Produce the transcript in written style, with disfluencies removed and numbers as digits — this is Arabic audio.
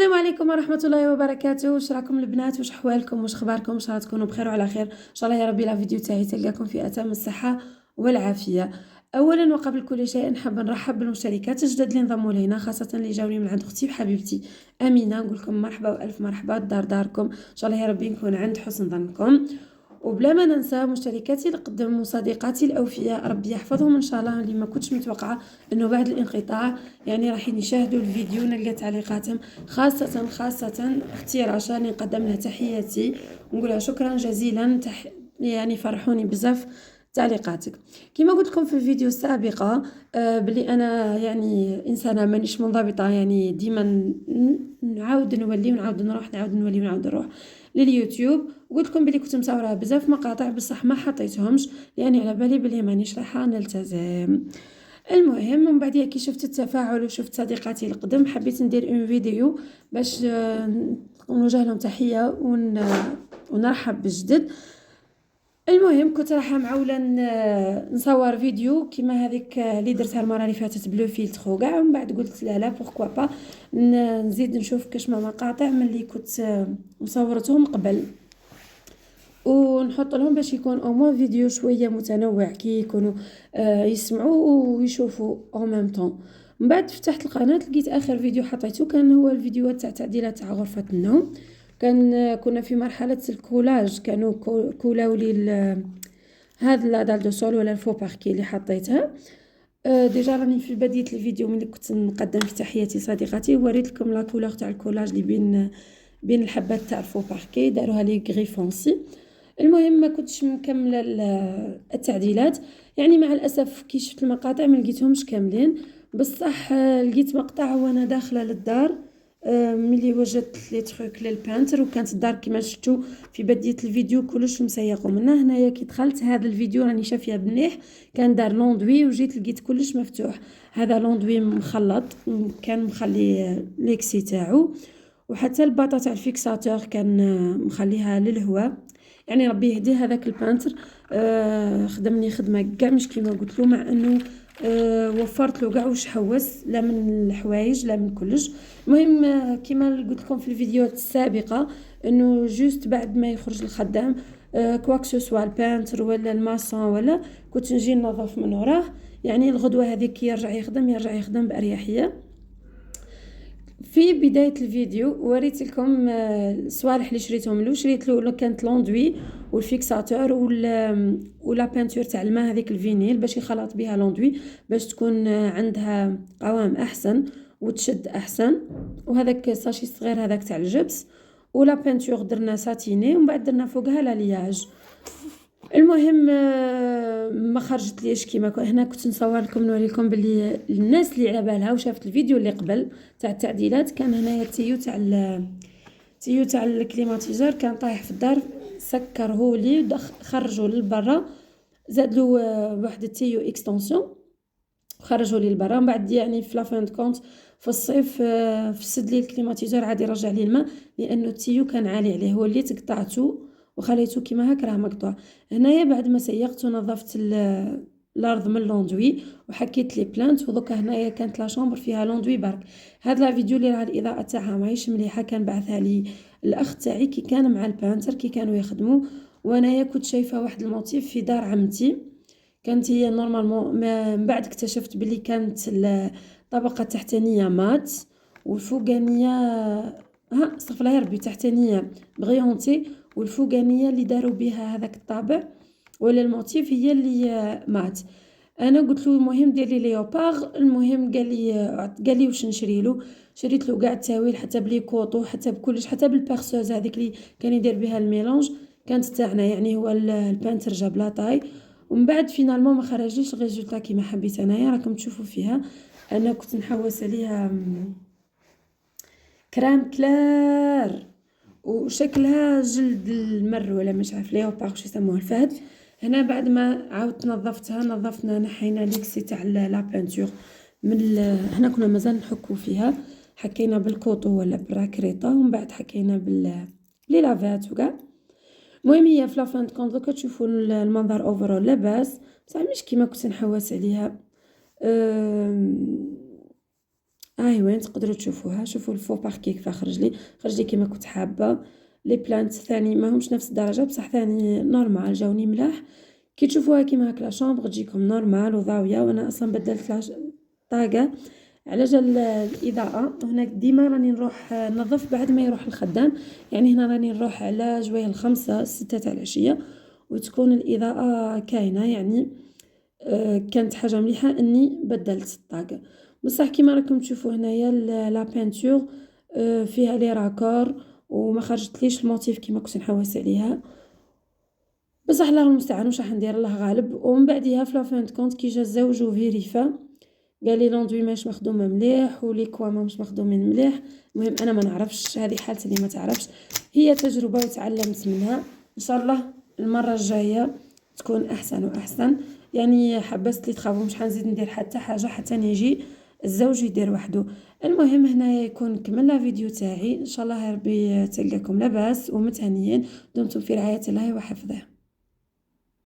السلام عليكم ورحمة الله وبركاته. واش راكم البنات؟ واش احوالكم؟ واش اخباركم؟ ان شاء الله تكونوا بخير وعلى خير ان شاء الله يا ربي. لا فيديو تاعي تلقاكم في اتم الصحة والعافية. اولا وقبل كل شيء نحب نرحب بالمشتركات الجدد اللي انضموا لينا، خاصة اللي جاوني من عند اختي حبيبتي امينة. نقول لكم مرحبا والف مرحبا، الدار داركم ان شاء الله يا ربي نكون عند حسن ظنكم. وبلا ما ننسى مشتركاتي القدم وصديقاتي الاوفياء، ربي يحفظهم ان شاء الله، اللي ما كنتش متوقعه انه بعد الانقطاع يعني راح يشاهدوا الفيديو نلقى تعليقاتهم، خاصه اختي رشا اللي نقدم لها تحياتي ونقولها شكرا جزيلا. يعني فرحوني بزاف تعليقاتك. كما قلت لكم في الفيديو السابقه بلي انا يعني انسانه مانيش منضبطه، يعني ديما نعاود نولي ونعاود نروح، نعاود نولي ونعاود نروح لليوتيوب. وقلت لكم بلي كنت مصوره بزاف مقاطع بصح ما حطيتهمش لاني على بالي بلي مانيش رايحه نلتزم. المهم من بعديها كي شفت التفاعل وشفت صديقاتي القدم حبيت ندير اون فيديو باش نوجه لهم تحيه ونرحب بالجدد. المهم كنت رايحه معوله نصور فيديو كيما هذيك اللي درتها المره اللي فاتت بلو فيلتر وكاع، ومن بعد قلت لا بوركوا با نزيد نشوف كاش ما مقاطع من اللي كنت مصورتهم قبل ونحط لهم باش يكون او موان فيديو شويه متنوع كي يكونوا يسمعوا ويشوفوا او ميم طون. من بعد فتحت القناه لقيت اخر فيديو حطيته كان هو الفيديو تاع تعديلات تاع غرفه النوم. كنا في مرحله الكولاج، كانوا كولاو لي هذا لا دال دو سول ولا الفو باركي اللي حطيتها. ديجا راني في بدايه الفيديو ملي كنت نقدم في تحياتي صديقاتي وريت لكم لا كولور تاع الكولاج اللي بين الحبات تاع الفو باركي، داروها لي غري فونسي. المهم ما كنتش مكمله التعديلات، يعني مع الاسف كي شفت المقاطع ما لقيتهمش كاملين. بصح لقيت مقطع وانا داخله للدار ملي وجدت لي تروك للبانتر، وكانت الدار كما شفتوا في بدايه الفيديو كلش مسيق. ومنه هنايا كي دخلت هذا الفيديو راني شافيه بنيح، كان دار لوندوي وجيت لقيت كلش مفتوح. هذا لوندوي مخلط، كان مخلي ليكسي تاعو، وحتى الباطا تاع الفيكساتور كان مخليها للهواء. يعني ربي يهديه هذاك البانتر، خدمني خدمه كاع مش كيما قلت له، مع انه وفرت له كاع واش حوس، لا من الحوايج لا من كلش. المهم كيما قلت لكم في الفيديوهات السابقه انه جوست بعد ما يخرج الخدام كواك سو سوا البانتر ولا الماسون ولا كنت نجي ننظف من وراه، يعني الغدوه هذيك يرجع يخدم باريحيه. في بداية الفيديو وريت لكم الصوالح اللي شريتهم له. شريت له كانت لوندوي والفيكساتور ولا بانتور تاع الماء هذيك الفينيل باش يخلط بها لوندوي باش تكون عندها قوام احسن وتشد احسن، وهذاك ساشي صغير هذاك تاع الجبس، ولا بانتور درنا ساتيني ومن بعد درنا فوقها لالياج. المهم ما خرجت ليش كيما هنا كنت نصور لكم نوري لكم باللي الناس اللي على بالها وشافت الفيديو اللي قبل تاع التعديلات، كان هنايا التيو تاع الكليماتيزور كان طايح في الدار، سكره لي خرجوا للبرا، زاد له واحد التيو اكستنسيون خرجوا لي لبرا. من بعد يعني في لافين كونت في الصيف فسد لي الكليماتيزور عاد يرجع لي الماء لانه التيو كان عالي عليه، هو اللي تقطعته وخليته كيما هكا راه مقطوع. هنايا بعد ما سيقت ونظفت الارض من لوندوي وحكيت لي بلانت، ودوكا هنايا كانت لا شومبر فيها لوندوي برك. هاد لا فيديو اللي راه الاضاءه تاعها ماهيش مليحه كان بعثها لي الاخ تاعي كي كان مع البانتر كي كانوا يخدموا، وانايا كنت شايفه واحد الموتيف في دار عمتي. كانت هي نورمالمون، من بعد اكتشفت بلي كانت الطبقه التحتانيه مات والفوقانيه استغفر الله يا ربي تحتانيه بغيونتي، والفوقانيه اللي داروا بها هذاك الطابع ولا الموتيف هي اللي مات. انا قلت له المهم دير لي ليوبار. المهم قال لي واش نشري له. شريت له كاع التاويل حتى بلي كوطو حتى بكلش حتى بالبيرسوز هذيك اللي كان يدير بها الميلونج كانت تاعنا، يعني هو البانتر جاب لا طاي. ومن بعد فينالمون ما خرجليش الريزولطا كيما حبيت انايا، راكم تشوفوا فيها. انا كنت نحوس عليها كريم كلار وشكلها جلد المر ولا مش عارف ليوبار واش يسموه الفهد. هنا بعد ما عاودت نظفنا نحينا ليكسي تاع لا بانتور من هنا كنا مازال نحكو فيها، حكينا بالكوطو ولا بالراكريطه ومن بعد حكينا لي لافات وكاع. المهم هي في لافان كونط دوكا تشوفوا المنظر اوفرول لاباس، بصح مش كيما كنت نحوس عليها. وين تقدروا تشوفوها. شوفوا الفو باركي كيف خرج لي كيما كنت حابه. لي بلانت ثاني ما همش نفس الدرجه بصح ثاني نورمال جاوني ملاح. كي تشوفوها كيما هاك لا شامبر تجيكم نورمال وضاويه. وانا اصلا بدلت طاقه على جال الاضاءه. هناك ديما راني نروح نظف بعد ما يروح الخدام، يعني هنا راني نروح على جويه الخمسة 6 تاع العشيه وتكون الاضاءه كاينه. يعني كانت حاجه مليحه اني بدلت الطاقه. بصح كيما راكم تشوفوا هنايا لا بينتور فيها لي راكور وما خرجتليش الموتيف كيما كنت نحوس عليها. بصح الله المستعان واش راح ندير، الله غالب. ومن بعديها في لا فين كونت كي جا الزوج وفيريفا قال لي لوندوي ماهيش مخدومه مليح ولي كوا ماهمش مخدومين مليح. المهم انا ما نعرفش، هذه حالتي اللي ما تعرفش، هي تجربه وتعلمت منها. ان شاء الله المره الجايه تكون احسن واحسن. يعني حبست لي تخافوا مش حنزيد ندير حتى حاجه حتى نيجي الزوج يدير وحده. المهم هنايا يكون كملنا فيديو تاعي. ان شاء الله يا ربي تلقاكم لاباس ومتهنيين. دمتم في رعايه الله وحفظه.